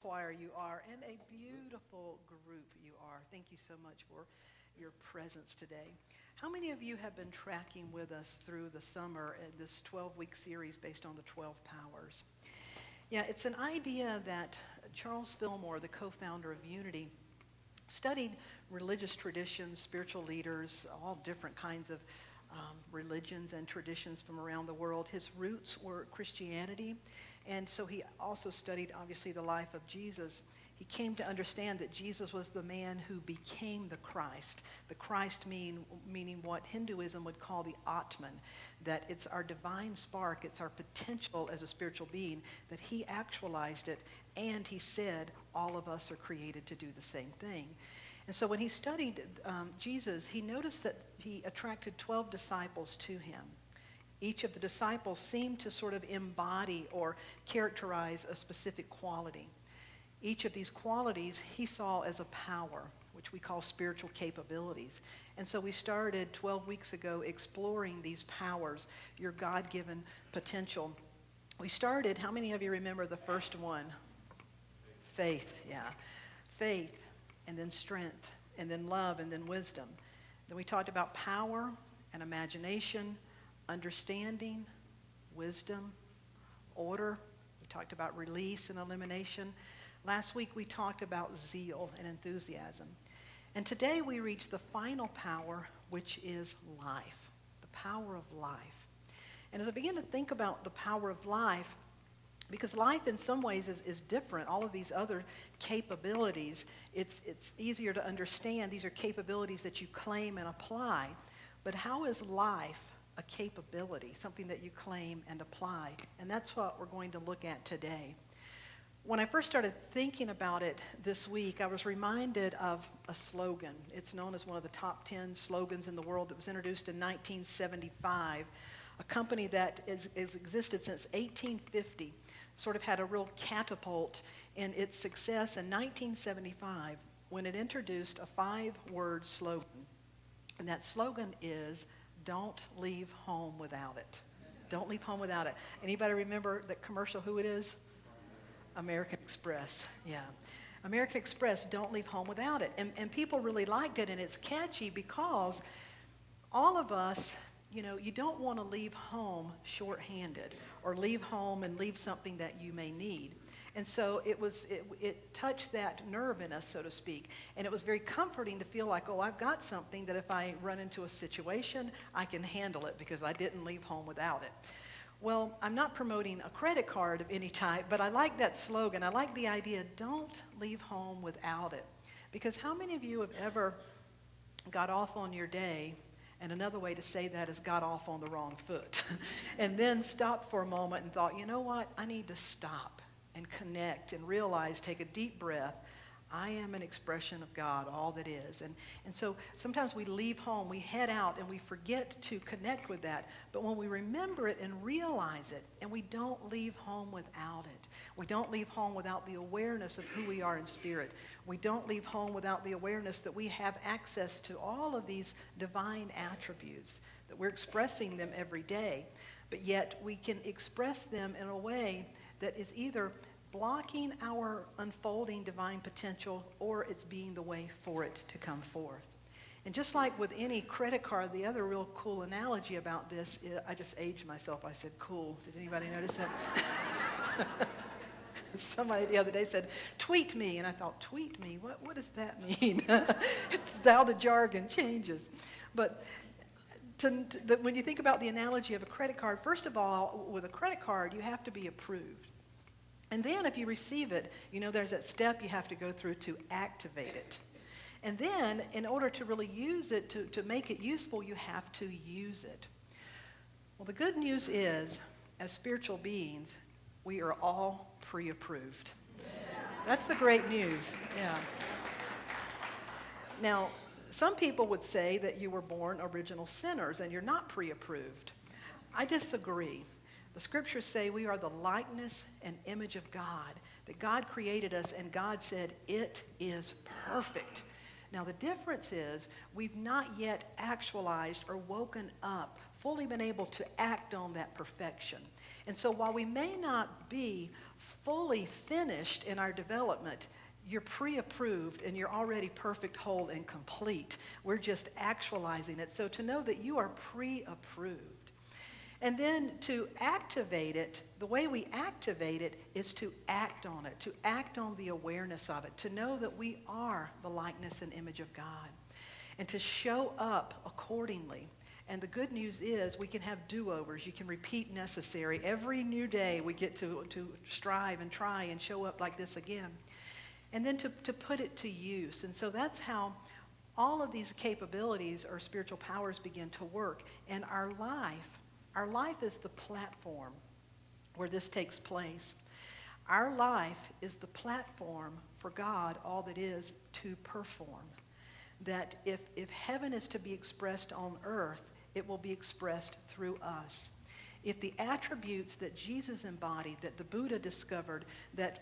choir you are, and a beautiful group you are. Thank you so much for your presence today. How many of you have been tracking with us through the summer in this 12-week series based on the 12 powers? Yeah, it's an idea that Charles Fillmore, the co-founder of Unity, studied religious traditions, spiritual leaders, all different kinds of religions and traditions from around the world. His roots were Christianity, and so he also studied, obviously, the life of Jesus. He came to understand that Jesus was the man who became the Christ. The Christ meaning what Hinduism would call the Atman, that it's our divine spark, it's our potential as a spiritual being, that he actualized it, and he said all of us are created to do the same thing. And so when he studied Jesus, he noticed that he attracted 12 disciples to him. Each of the disciples seemed to sort of embody or characterize a specific quality. Each of these qualities he saw as a power, which we call spiritual capabilities. And so we started 12 weeks ago exploring these powers, your God-given potential. We started, how many of you remember the first one? Faith, yeah. Faith, and then strength, and then love, and then wisdom. Then we talked about power and imagination, understanding, wisdom, order. We talked about release and elimination. Last week we talked about zeal and enthusiasm. And today we reach the final power, which is life, the power of life. And as I begin to think about the power of life, because life in some ways is different, all of these other capabilities, it's easier to understand. These are capabilities that you claim and apply. But how is life a capability, something that you claim and apply? And that's what we're going to look at today. When I first started thinking about it this week, I was reminded of a slogan. It's known as one of the top 10 slogans in the world that was introduced in 1975. A company that has existed since 1850, sort of had a real catapult in its success in 1975 when it introduced a 5-word slogan. And that slogan is, "Don't leave home without it." Don't leave home without it. Anybody remember that commercial, who it is? American Express, yeah. American Express, don't leave home without it. And people really liked it, and it's catchy because all of us, you don't want to leave home shorthanded or leave home and leave something that you may need. And so it touched that nerve in us, so to speak. And it was very comforting to feel like, oh, I've got something that if I run into a situation, I can handle it because I didn't leave home without it. Well, I'm not promoting a credit card of any type, but I like that slogan. I like the idea, don't leave home without it. Because how many of you have ever got off on your day, and another way to say that is got off on the wrong foot, and then stopped for a moment and thought, you know what, I need to stop and connect and realize, take a deep breath, I am an expression of God, all that is. And so sometimes we leave home, we head out, and we forget to connect with that. But when we remember it and realize it, and we don't leave home without it, we don't leave home without the awareness of who we are in spirit. We don't leave home without the awareness that we have access to all of these divine attributes, that we're expressing them every day. But yet we can express them in a way that is either blocking our unfolding divine potential, or it's being the way for it to come forth. And just like with any credit card, the other real cool analogy about this is, I just aged myself. I said cool. Did anybody notice that? Somebody the other day said, tweet me. And I thought, tweet me? What does that mean? It's how the jargon changes. But when you think about the analogy of a credit card, first of all, with a credit card, you have to be approved. And then if you receive it, there's that step you have to go through to activate it. And then in order to really use it, to make it useful, you have to use it. Well, the good news is, as spiritual beings, we are all pre-approved. That's the great news, yeah. Now, some people would say that you were born original sinners and you're not pre-approved. I disagree. The scriptures say we are the likeness and image of God, that God created us and God said, it is perfect. Now the difference is we've not yet actualized or woken up, fully been able to act on that perfection. And so while we may not be fully finished in our development, you're pre-approved and you're already perfect, whole, and complete. We're just actualizing it. So to know that you are pre-approved. And then to activate it, the way we activate it is to act on it, to act on the awareness of it, to know that we are the likeness and image of God, and to show up accordingly. And the good news is we can have do-overs. You can repeat necessary. Every new day we get to strive and try and show up like this again. And then to put it to use. And so that's how all of these capabilities or spiritual powers begin to work. And our life is the platform where this takes place. Our life is the platform for God, all that is, to perform. That if heaven is to be expressed on earth, it will be expressed through us. If the attributes that Jesus embodied, that the Buddha discovered, that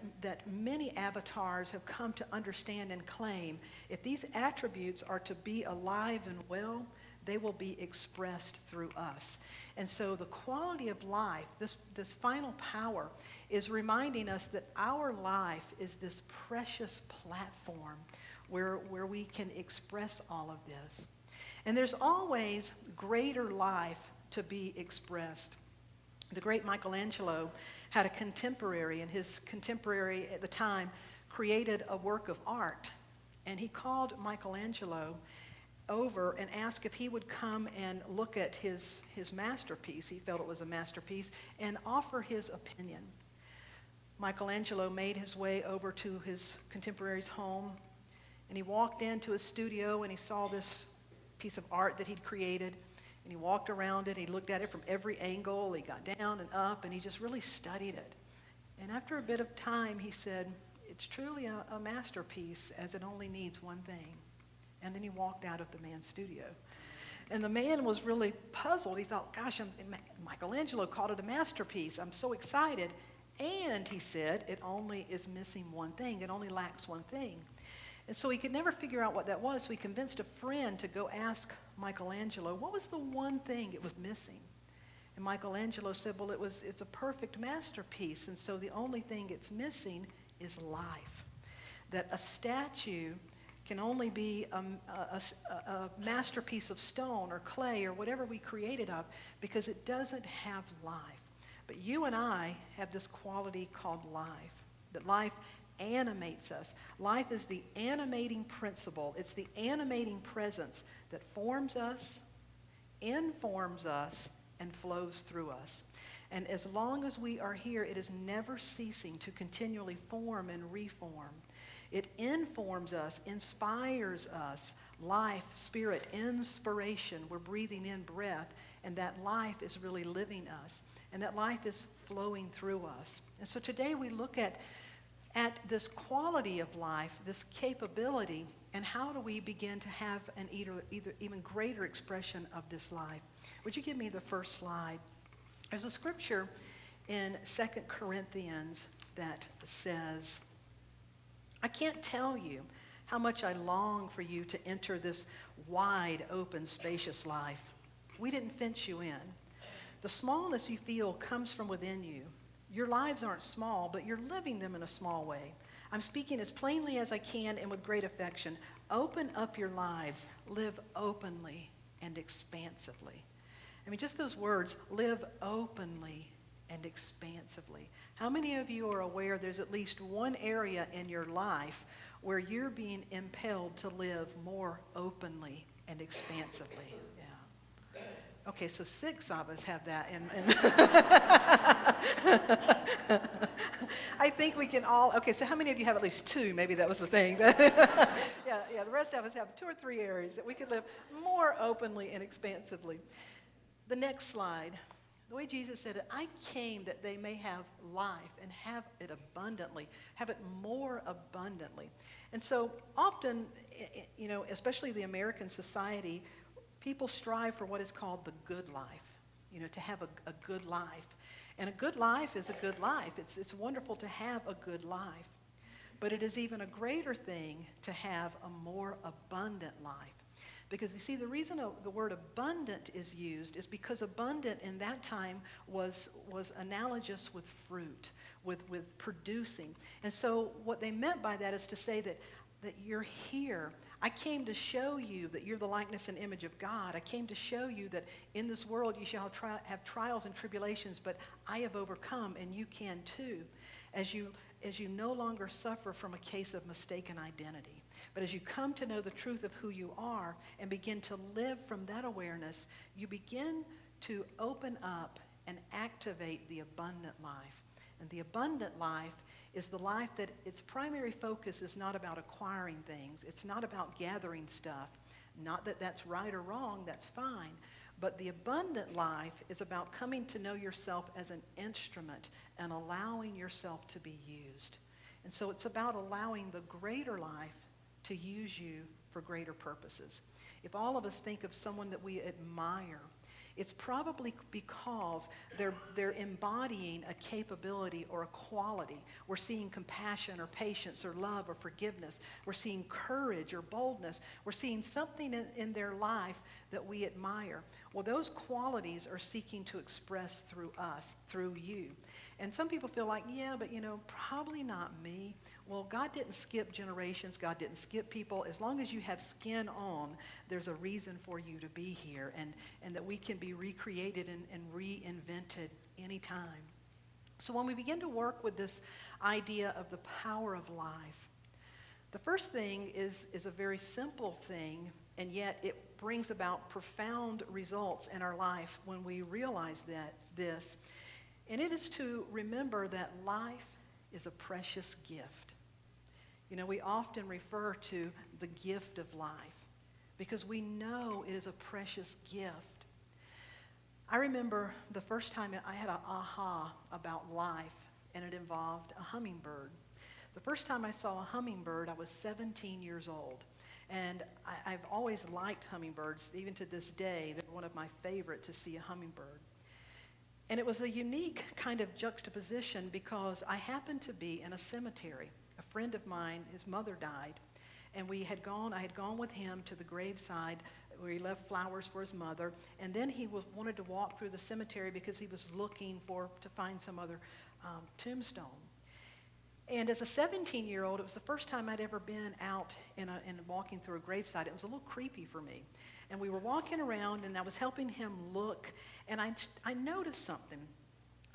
many avatars have come to understand and claim, if these attributes are to be alive and well, they will be expressed through us. And so the quality of life, this final power, is reminding us that our life is this precious platform where we can express all of this. And there's always greater life to be expressed. The great Michelangelo had a contemporary, and his contemporary at the time created a work of art. And he called Michelangelo over and asked if he would come and look at his masterpiece. He felt it was a masterpiece, and offer his opinion. Michelangelo made his way over to his contemporary's home, and he walked into his studio and he saw this piece of art that he'd created, and he walked around it. He looked at it from every angle. He got down and up, and he just really studied it. And after a bit of time, he said, "It's truly a masterpiece, as it only needs one thing." And then he walked out of the man's studio. And the man was really puzzled. He thought, gosh, Michelangelo called it a masterpiece. I'm so excited. And he said, it only is missing one thing. It only lacks one thing. And so he could never figure out what that was. So he convinced a friend to go ask Michelangelo, what was the one thing it was missing? And Michelangelo said, well, it's a perfect masterpiece. And so the only thing it's missing is life. That a statue can only be a masterpiece of stone or clay or whatever we create it of, because it doesn't have life. But you and I have this quality called life, that life animates us. Life is the animating principle. It's the animating presence that forms us, informs us, and flows through us. And as long as we are here, it is never ceasing to continually form and reform. It informs us, inspires us, life, spirit, inspiration. We're breathing in breath, and that life is really living us, and that life is flowing through us. And so today we look at this quality of life, this capability, and how do we begin to have an even greater expression of this life. Would you give me the first slide? There's a scripture in 2 Corinthians that says, I can't tell you how much I long for you to enter this wide, open, spacious life. We didn't fence you in. The smallness you feel comes from within you. Your lives aren't small, but you're living them in a small way. I'm speaking as plainly as I can and with great affection. Open up your lives. Live openly and expansively. I mean, just those words, live openly and expansively. How many of you are aware there's at least one area in your life where you're being impelled to live more openly and expansively? Yeah. Okay, so 6 of us have that. And I think we can all, okay, so how many of you have at least 2? Maybe that was the thing. Yeah, the rest of us have 2 or 3 areas that we could live more openly and expansively. The next slide. The way Jesus said it, I came that they may have life and have it abundantly, have it more abundantly. And so often, you know, especially the American society, people strive for what is called the good life, you know, to have a good life. And a good life is a good life. It's wonderful to have a good life. But it is even a greater thing to have a more abundant life. Because you see, the reason the word abundant is used is because abundant in that time was analogous with fruit, with producing. And so what they meant by that is to say that you're here. I came to show you that you're the likeness and image of God. I came to show you that in this world you shall have trials and tribulations, but I have overcome, and you can too. As you no longer suffer from a case of mistaken identity, but as you come to know the truth of who you are and begin to live from that awareness, you begin to open up and activate the abundant life. And the abundant life is the life that its primary focus is not about acquiring things. It's not about gathering stuff. Not that that's right or wrong, that's fine. But the abundant life is about coming to know yourself as an instrument and allowing yourself to be used. And so it's about allowing the greater life to use you for greater purposes. If all of us think of someone that we admire, it's probably because they're embodying a capability or a quality. We're seeing compassion or patience or love or forgiveness. We're seeing courage or boldness. We're seeing something in their life that we admire. Well, those qualities are seeking to express through us, through you. And some people feel like, yeah, but probably not me. Well, God didn't skip generations. God didn't skip people. As long as you have skin on, there's a reason for you to be here, and that we can be recreated and reinvented anytime. So when we begin to work with this idea of the power of life, the first thing is a very simple thing, and yet it brings about profound results in our life when we realize this. And it is to remember that life is a precious gift. We often refer to the gift of life because we know it is a precious gift. I remember the first time I had an aha about life, and it involved a hummingbird. The first time I saw a hummingbird, I was 17 years old. And I've always liked hummingbirds. Even to this day, they're one of my favorite to see a hummingbird. And it was a unique kind of juxtaposition because I happened to be in a cemetery. A friend of mine, his mother died, and I had gone with him to the graveside where he left flowers for his mother, and then he wanted to walk through the cemetery because he was looking to find some other tombstone. And as a 17-year-old, it was the first time I'd ever been out and walking through a gravesite. It was a little creepy for me. And we were walking around, and I was helping him look, and I noticed something.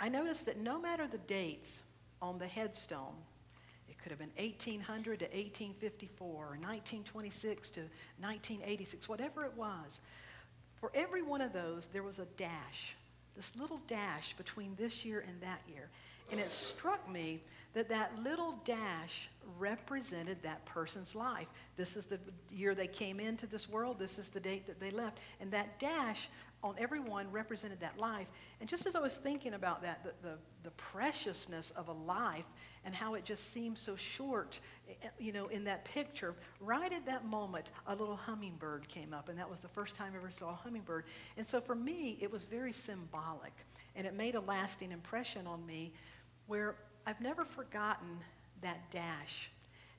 I noticed that no matter the dates on the headstone, it could have been 1800 to 1854, or 1926 to 1986, whatever it was. For every one of those, there was a dash, this little dash between this year and that year. And it struck me that little dash represented that person's life. This is the year they came into this world. This is the date that they left. And that dash on everyone represented that life. And just as I was thinking about that, the preciousness of a life and how it just seems so short, in that picture, right at that moment, a little hummingbird came up. And that was the first time I ever saw a hummingbird. And so for me, it was very symbolic. And it made a lasting impression on me where I've never forgotten that dash,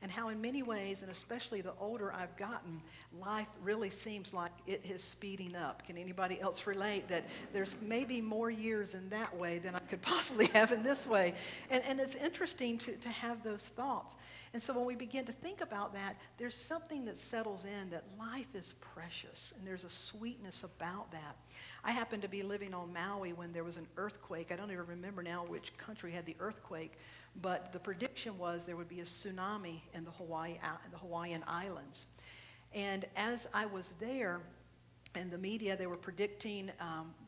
and how in many ways, and especially the older I've gotten, life really seems like it is speeding up. Can anybody else relate that there's maybe more years in that way than I could possibly have in this way? And it's interesting to have those thoughts. And so when we begin to think about that, there's something that settles in, that life is precious, and there's a sweetness about that. I happened to be living on Maui when there was an earthquake. I don't even remember now which country had the earthquake, but the prediction was there would be a tsunami in the Hawaiian Islands. And as I was there, in the media, they were predicting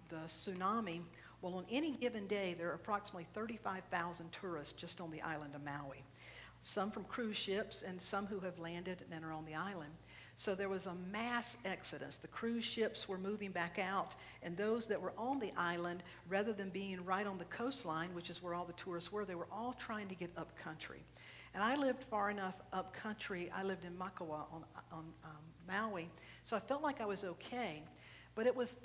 the tsunami. Well, on any given day, there are approximately 35,000 tourists just on the island of Maui. Some from cruise ships and some who have landed and are on the island. So there was a mass exodus. The cruise ships were moving back out, and those that were on the island, rather than being right on the coastline, which is where all the tourists were, they were all trying to get up country. And I lived far enough up country. I lived in Makawa on Maui, so I felt like I was okay. But it was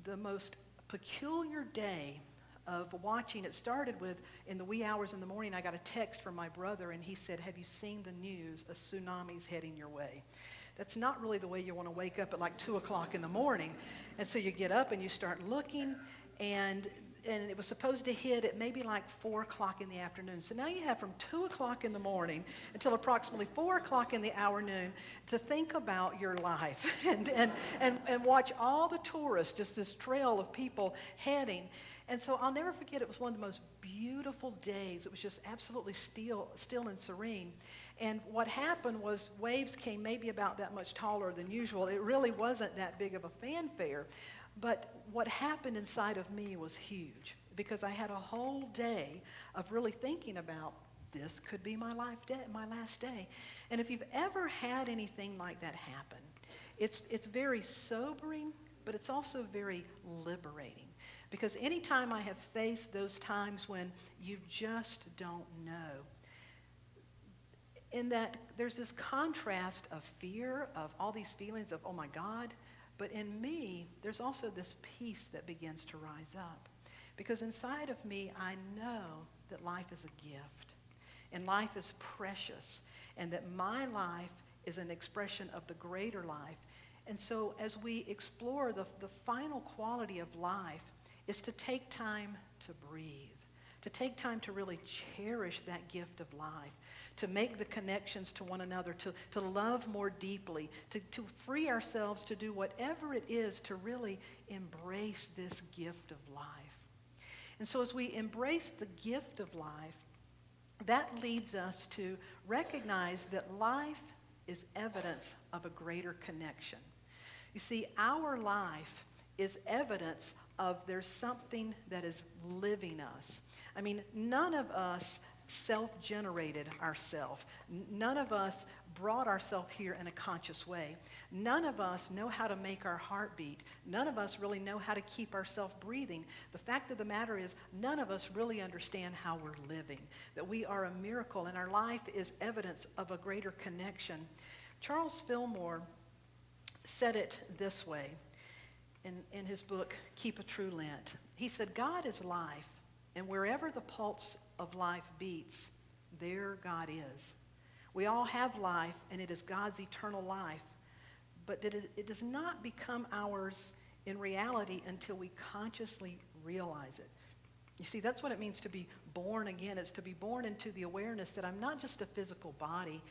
the most peculiar day of watching. It started with, in the wee hours in the morning, I got a text from my brother, and he said, "Have you seen the news? A tsunami's heading your way." That's not really the way you want to wake up at like 2 o'clock in the morning. And so you get up and you start looking, and it was supposed to hit at maybe like 4 o'clock in the afternoon. So now you have from 2 o'clock in the morning until approximately 4 o'clock in the afternoon to think about your life and watch all the tourists, just this trail of people heading. And so I'll never forget, it was one of the most beautiful days. It was just absolutely still and serene. And what happened was waves came maybe about that much taller than usual. It really wasn't that big of a fanfare. But what happened inside of me was huge, because I had a whole day of really thinking about, this could be my last day. And if you've ever had anything like that happen, it's very sobering, but it's also very liberating. Because anytime I have faced those times when you just don't know, in that there's this contrast of fear, of all these feelings of, oh my God, but in me, there's also this peace that begins to rise up. Because inside of me, I know that life is a gift, and life is precious, and that my life is an expression of the greater life. And so as we explore the final quality of life is to take time to breathe, to take time to really cherish that gift of life, to make the connections to one another, to love more deeply, to free ourselves to do whatever it is to really embrace this gift of life. And so as we embrace the gift of life, that leads us to recognize that life is evidence of a greater connection. You see, our life is evidence of there's something that is living us. I mean, none of us self-generated ourselves. None of us brought ourselves here in a conscious way. None of us know how to make our heart beat. None of us really know how to keep ourselves breathing. The fact of the matter is, none of us really understand how we're living, that we are a miracle, and our life is evidence of a greater connection. Charles Fillmore said it this way in his book, Keep a True Lent. He said, God is life, and wherever the pulse of life beats, there God is. We all have life, and it is God's eternal life, but it does not become ours in reality until we consciously realize it. You see, that's what it means to be born again. It's to be born into the awareness that I'm not just a physical body,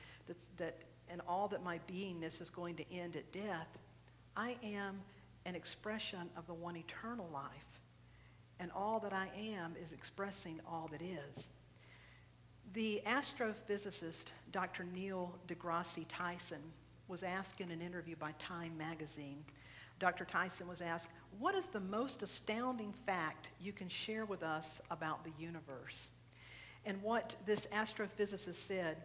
and all that my beingness is going to end at death. I am an expression of the one eternal life. And all that I am is expressing all that is. The astrophysicist, Dr. Neil deGrasse Tyson, was asked in an interview by Time magazine. Dr. Tyson was asked, what is the most astounding fact you can share with us about the universe? And what this astrophysicist said,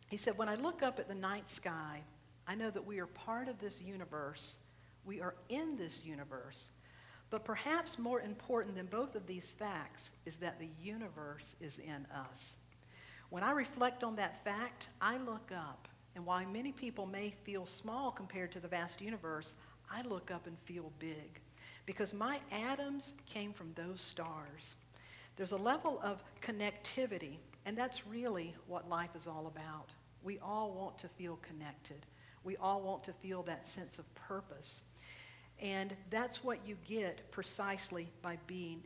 he said, when I look up at the night sky, I know that we are part of this universe. We are in this universe. But perhaps more important than both of these facts is that the universe is in us. When I reflect on that fact, I look up, and while many people may feel small compared to the vast universe, I look up and feel big, because my atoms came from those stars. There's a level of connectivity, and that's really what life is all about. We all want to feel connected. We all want to feel that sense of purpose. And that's what you get precisely by being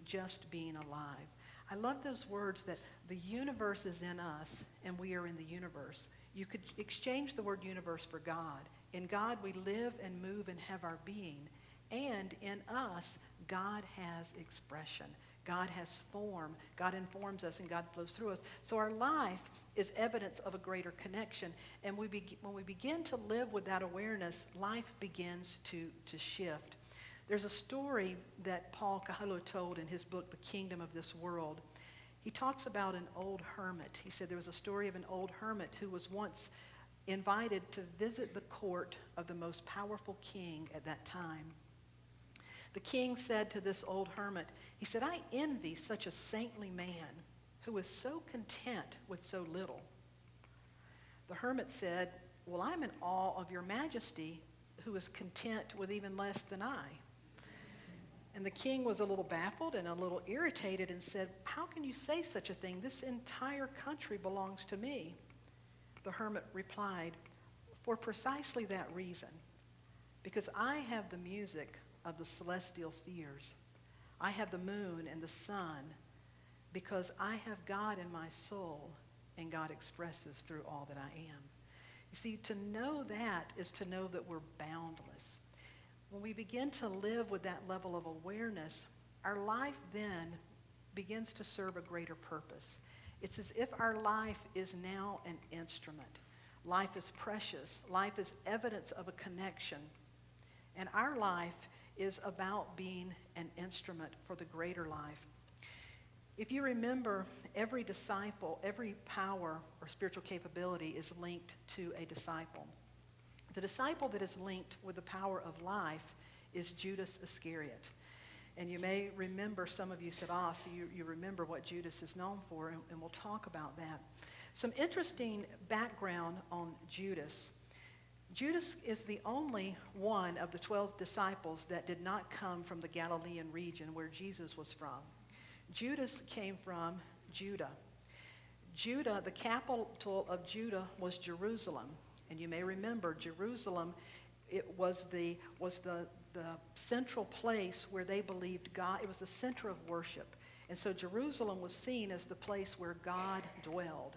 alive. I love those words that the universe is in us and we are in the universe. You could exchange the word universe for God. In God we live and move and have our being. And in us, God has expression. God has form. God informs us and God flows through us. So our life is evidence of a greater connection. And when we begin to live with that awareness, life begins to shift. There's a story that Paul Kahalo told in his book, The Kingdom of This World. He talks about an old hermit. He said there was a story of an old hermit who was once invited to visit the court of the most powerful king at that time. The king said to this old hermit, he said, I envy such a saintly man who is so content with so little. The hermit said, well, I'm in awe of your majesty who is content with even less than I. And the king was a little baffled and a little irritated and said, how can you say such a thing? This entire country belongs to me. The hermit replied, for precisely that reason. Because I have the music of the celestial spheres. I have the moon and the sun because I have God in my soul, and God expresses through all that I am. You see, to know that is to know that we're boundless. When we begin to live with that level of awareness, our life then begins to serve a greater purpose. It's as if our life is now an instrument. Life is precious. Life is evidence of a connection. And our life is about being an instrument for the greater life. If you remember, every disciple, every power or spiritual capability is linked to a disciple. The disciple that is linked with the power of life is Judas Iscariot. And you may remember, some of you said, so you remember what Judas is known for, and we'll talk about that. Some interesting background on Judas. Judas is the only one of the 12 disciples that did not come from the Galilean region where Jesus was from. Judas came from Judah. Judah, the capital of Judah was Jerusalem. And you may remember Jerusalem, it was the central place where they believed God. It was the center of worship. And so Jerusalem was seen as the place where God dwelled.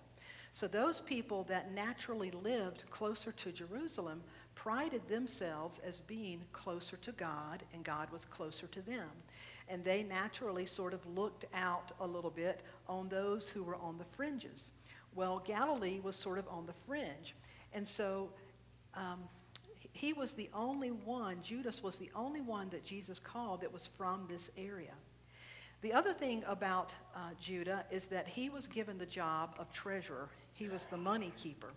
So those people that naturally lived closer to Jerusalem prided themselves as being closer to God, and God was closer to them. And they naturally sort of looked out a little bit on those who were on the fringes. Well, Galilee was sort of on the fringe. And so he was the only one, Judas was the only one that Jesus called that was from this area. The other thing about Judah is that he was given the job of treasurer. He was the money keeper.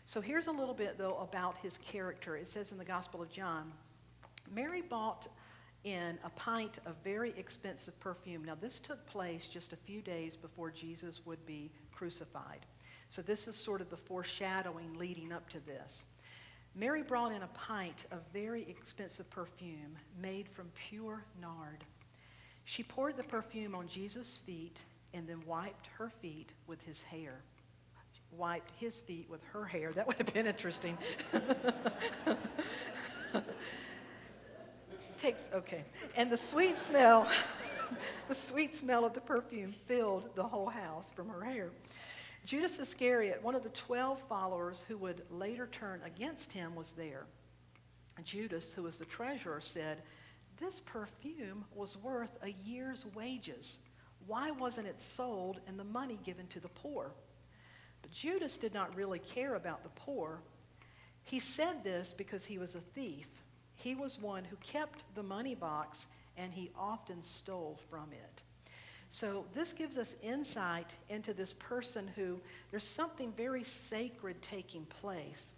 So here's a little bit, though, about his character. It says in the Gospel of John, Mary bought in a pint of very expensive perfume. Now, this took place just a few days before Jesus would be crucified. So this is sort of the foreshadowing leading up to this. Mary brought in a pint of very expensive perfume made from pure nard. She poured the perfume on Jesus' feet and then wiped her feet with his hair. Wiped his feet with her hair. That would have been interesting. Okay. And the sweet smell of the perfume filled the whole house from her hair. Judas Iscariot, one of the 12 followers who would later turn against him, was there. Judas, who was the treasurer, said, "This perfume was worth a year's wages. Why wasn't it sold and the money given to the poor?" But Judas did not really care about the poor. He said this because he was a thief. He was one who kept the money box, and he often stole from it. So this gives us insight into this person who, there's something very sacred taking place.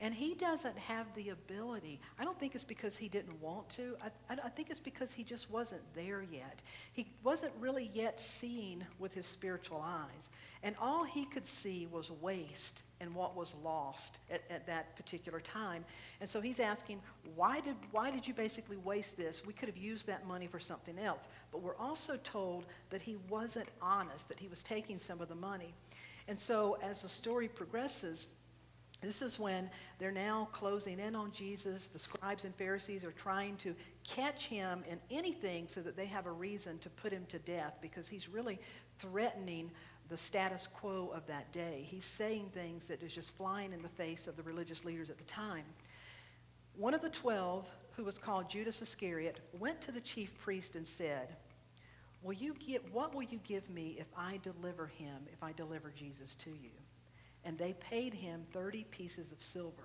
And he doesn't have the ability. I don't think it's because he didn't want to. I think it's because he just wasn't there yet. He wasn't really yet seeing with his spiritual eyes. And all he could see was waste and what was lost at that particular time. And so he's asking, why did you basically waste this? We could have used that money for something else. But we're also told that he wasn't honest, that he was taking some of the money. And so as the story progresses, this is when they're now closing in on Jesus. The scribes and Pharisees are trying to catch him in anything so that they have a reason to put him to death, because he's really threatening the status quo of that day. He's saying things that is just flying in the face of the religious leaders at the time. One of the 12, who was called Judas Iscariot, went to the chief priest and said, what will you give me if I deliver Jesus to you? And they paid him 30 pieces of silver.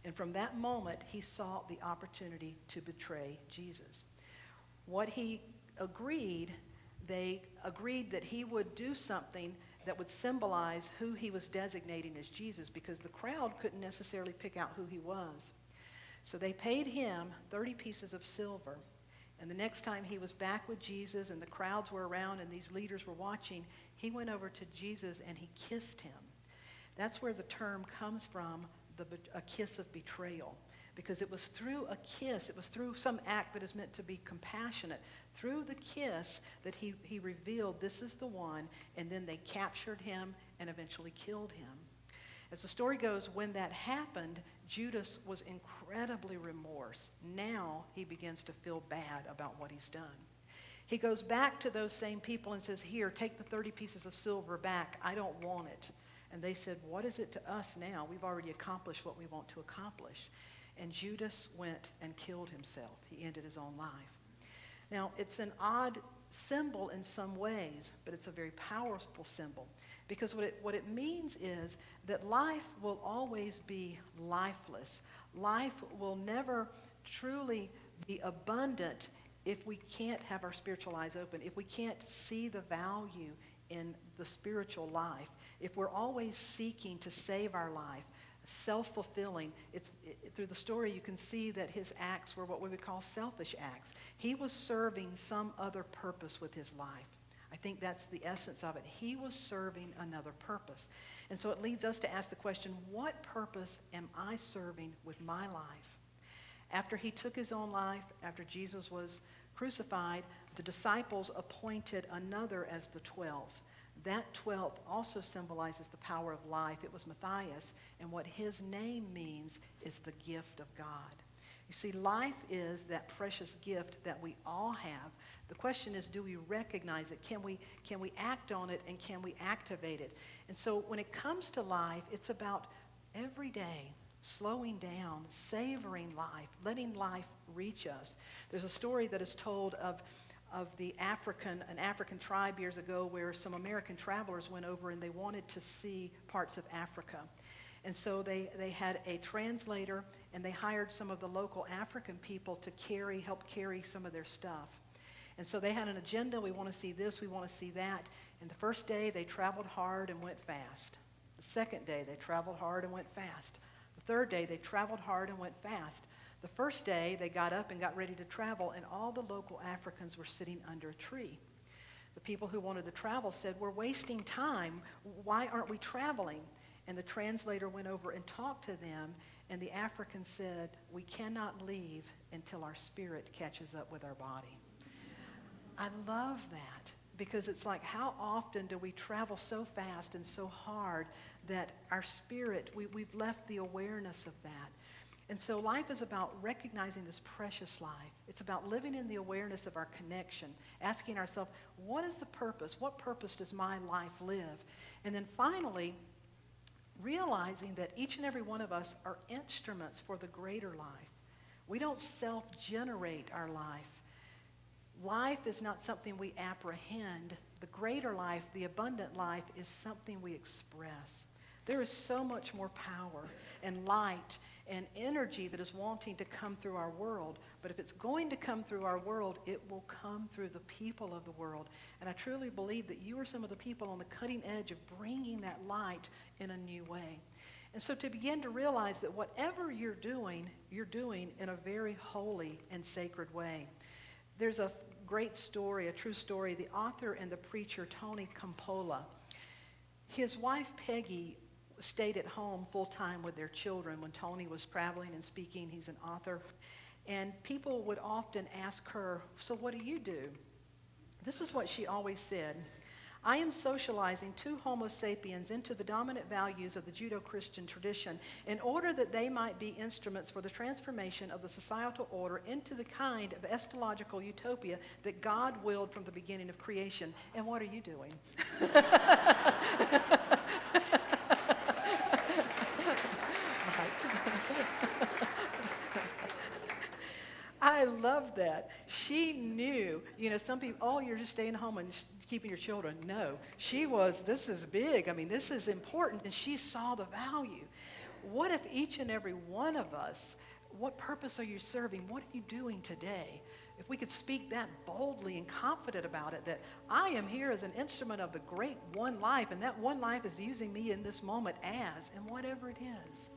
And from that moment, he sought the opportunity to betray Jesus. They agreed that he would do something that would symbolize who he was designating as Jesus, because the crowd couldn't necessarily pick out who he was. So they paid him 30 pieces of silver. And the next time he was back with Jesus and the crowds were around and these leaders were watching, he went over to Jesus and he kissed him. That's where the term comes from, a kiss of betrayal. Because it was through a kiss, it was through some act that is meant to be compassionate. Through the kiss that he revealed, this is the one, and then they captured him and eventually killed him. As the story goes, when that happened, Judas was incredibly remorse. Now he begins to feel bad about what he's done. He goes back to those same people and says, here, take the 30 pieces of silver back. I don't want it. And they said, what is it to us now? We've already accomplished what we want to accomplish. And Judas went and killed himself. He ended his own life. Now, it's an odd symbol in some ways, but it's a very powerful symbol. Because what it means is that life will always be lifeless. Life will never truly be abundant if we can't have our spiritual eyes open, if we can't see the value in the spiritual life, if we're always seeking to save our life, self-fulfilling. Through the story, you can see that his acts were what we would call selfish acts. He was serving some other purpose with his life. I think that's the essence of it. He was serving another purpose. And so it leads us to ask the question, what purpose am I serving with my life? After he took his own life, after Jesus was crucified, the disciples appointed another as the 12. That 12th also symbolizes the power of life. It was Matthias, and what his name means is the gift of God. You see, life is that precious gift that we all have. The question is, do we recognize it? Can we act on it, and can we activate it? And so when it comes to life, it's about every day slowing down, savoring life, letting life reach us. There's a story that is told of an African tribe years ago where some American travelers went over and they wanted to see parts of Africa. And so they had a translator, and they hired some of the local African people to help carry some of their stuff. And so they had an agenda. We want to see this, we want to see that. And the first day they traveled hard and went fast. The second day they traveled hard and went fast. The third day they traveled hard and went fast. The first day they got up and got ready to travel, and all the local Africans were sitting under a tree. The people who wanted to travel said, we're wasting time. Why aren't we traveling? And the translator went over and talked to them, and the Africans said, we cannot leave until our spirit catches up with our body. I love that, because it's like, how often do we travel so fast and so hard that our spirit, we've left the awareness of that. And so life is about recognizing this precious life. It's about living in the awareness of our connection, asking ourselves, what is the purpose? What purpose does my life live? And then finally, realizing that each and every one of us are instruments for the greater life. We don't self-generate our life. Life is not something we apprehend. The greater life, the abundant life, is something we express. There is so much more power and light and energy that is wanting to come through our world. But if it's going to come through our world, it will come through the people of the world. And I truly believe that you are some of the people on the cutting edge of bringing that light in a new way. And so to begin to realize that whatever you're doing in a very holy and sacred way. There's a great story, a true story. The author and the preacher, Tony Campolo, his wife, Peggy, stayed at home full-time with their children when Tony was traveling and speaking. He's an author. And people would often ask her, so what do you do? This is what she always said. I am socializing two Homo sapiens into the dominant values of the Judeo-Christian tradition in order that they might be instruments for the transformation of the societal order into the kind of eschatological utopia that God willed from the beginning of creation. And what are you doing? I love that. She knew, some people, oh, you're just staying home and keeping your children. No, she was, this is big. I mean, this is important. And she saw the value. What if each and every one of us, what purpose are you serving? What are you doing today? If we could speak that boldly and confident about it, that I am here as an instrument of the great one life, and that one life is using me in this moment as, and whatever it is.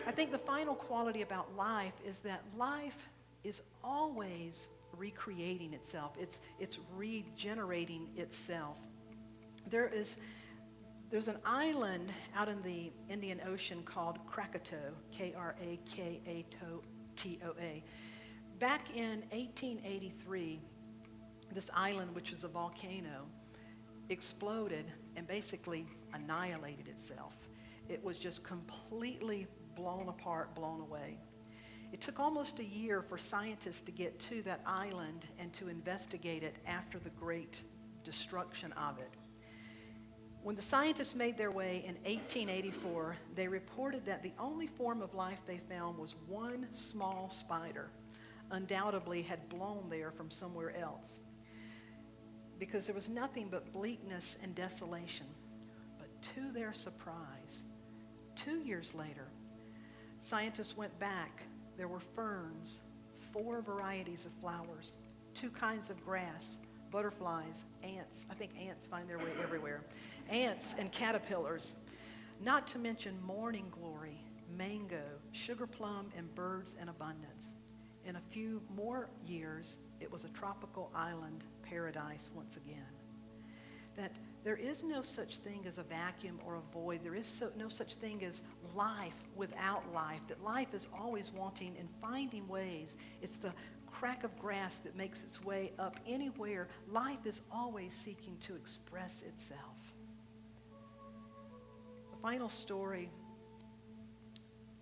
I think the final quality about life is that life is always recreating itself. It's regenerating itself. There's an island out in the Indian Ocean called Krakatoa, Krakatoa. Back in 1883, this island, which was a volcano, exploded and basically annihilated itself. It was just completely blown apart, blown away. It took almost a year for scientists to get to that island and to investigate it after the great destruction of it. When the scientists made their way in 1884, they reported that the only form of life they found was one small spider, undoubtedly had blown there from somewhere else, because there was nothing but bleakness and desolation. But to their surprise, 2 years later, scientists went back. There were ferns, 4 varieties of flowers, 2 kinds of grass, butterflies, ants. I think ants find their way everywhere. Ants and caterpillars, not to mention morning glory, mango, sugar plum, and birds in abundance. In a few more years, it was a tropical island paradise once again. That there is no such thing as a vacuum or a void. There is no such thing as life without life. That life is always wanting and finding ways. It's the crack of grass that makes its way up anywhere. Life is always seeking to express itself. The final story,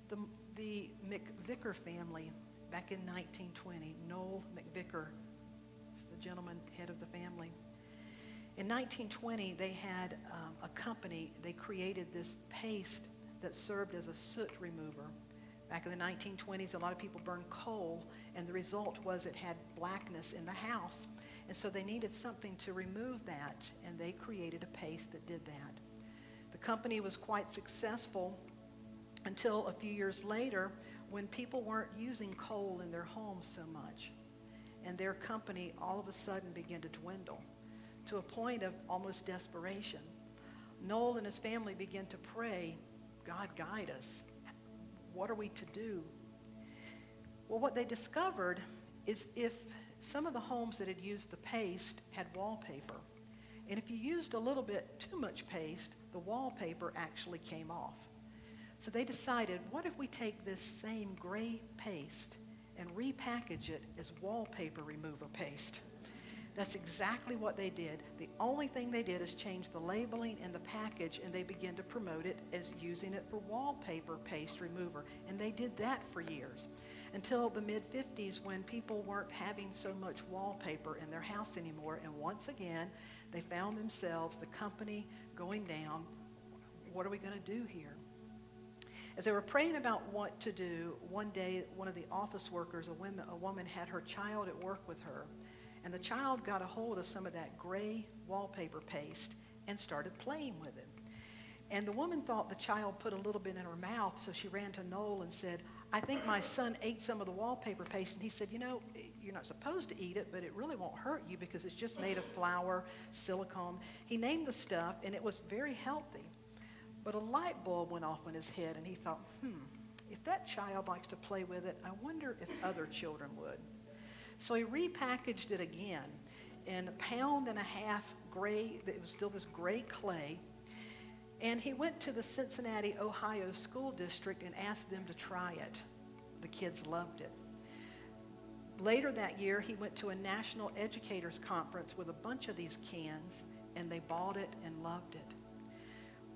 the McVicker family, back in 1920, Noel McVicker is the gentleman, head of the family. In 1920, they had a company. They created this paste that served as a soot remover. Back in the 1920s, a lot of people burned coal, and the result was it had blackness in the house. And so they needed something to remove that, and they created a paste that did that. The company was quite successful until a few years later, when people weren't using coal in their homes so much. And their company all of a sudden began to dwindle to a point of almost desperation. Noel and his family began to pray, God, guide us. What are we to do? Well, what they discovered is if some of the homes that had used the paste had wallpaper, and if you used a little bit too much paste, the wallpaper actually came off. So they decided, what if we take this same gray paste and repackage it as wallpaper remover paste? That's exactly what they did. The only thing they did is change the labeling and the package, and they began to promote it as using it for wallpaper paste remover. And they did that for years, until the mid-50s, when people weren't having so much wallpaper in their house anymore. And once again, they found themselves, the company, going down. What are we going to do here? As they were praying about what to do, one day, one of the office workers, a woman, had her child at work with her. And the child got a hold of some of that gray wallpaper paste and started playing with it. And the woman thought the child put a little bit in her mouth, so she ran to Noel and said, I think my son ate some of the wallpaper paste. And he said, you know, you're not supposed to eat it, but it really won't hurt you because it's just made of flour, silicone. He named the stuff, and it was very healthy. But a light bulb went off in his head, and he thought, if that child likes to play with it, I wonder if other children would. So he repackaged it again in 1.5 pounds gray, it was still this gray clay, and he went to the Cincinnati, Ohio school district and asked them to try it. The kids loved it. Later that year, he went to a national educators conference with a bunch of these cans, and they bought it and loved it.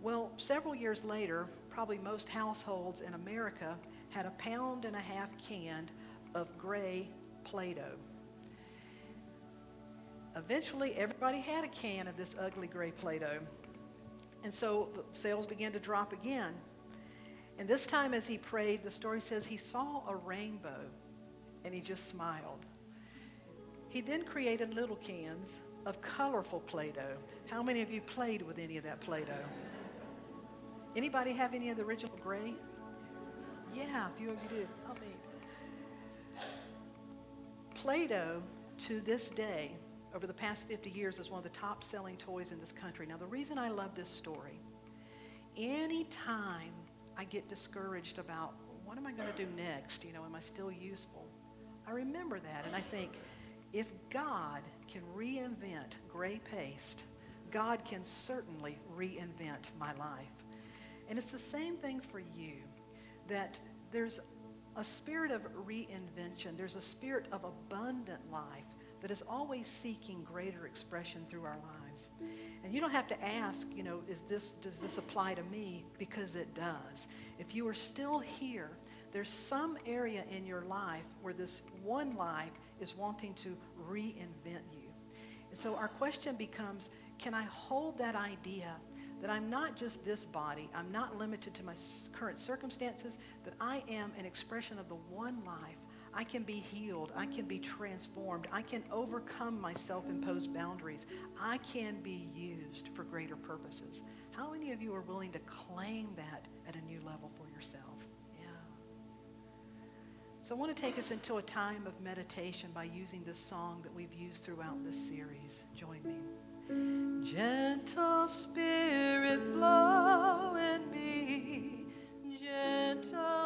Well, several years later, probably most households in America had a 1.5 pound can of gray Play-Doh. Eventually, everybody had a can of this ugly gray Play-Doh. And so the sales began to drop again. And this time as he prayed, the story says he saw a rainbow and he just smiled. He then created little cans of colorful Play-Doh. How many of you played with any of that Play-Doh? Anybody have any of the original gray? Yeah, a few of you did. Oh, neat. Play-Doh, to this day, over the past 50 years, is one of the top-selling toys in this country. Now, the reason I love this story, anytime I get discouraged about, what am I going to do next? You know, am I still useful? I remember that, and I think, if God can reinvent gray paste, God can certainly reinvent my life. And it's the same thing for you, that there's a spirit of reinvention. There's a spirit of abundant life that is always seeking greater expression through our lives. circumstances. And you don't have to ask, does this apply to me? Because it does. If you are still here, there's some area in your life where this one life is wanting to reinvent you. And so our question becomes, can I hold that idea that I'm not just this body, I'm not limited to my current circumstances, that I am an expression of the one life. I can be healed. I can be transformed. I can overcome my self-imposed boundaries. I can be used for greater purposes. How many of you are willing to claim that at a new level for yourself? Yeah. So I want to take us into a time of meditation by using this song that we've used throughout this series. Join me. Gentle Spirit, flow in me, gentle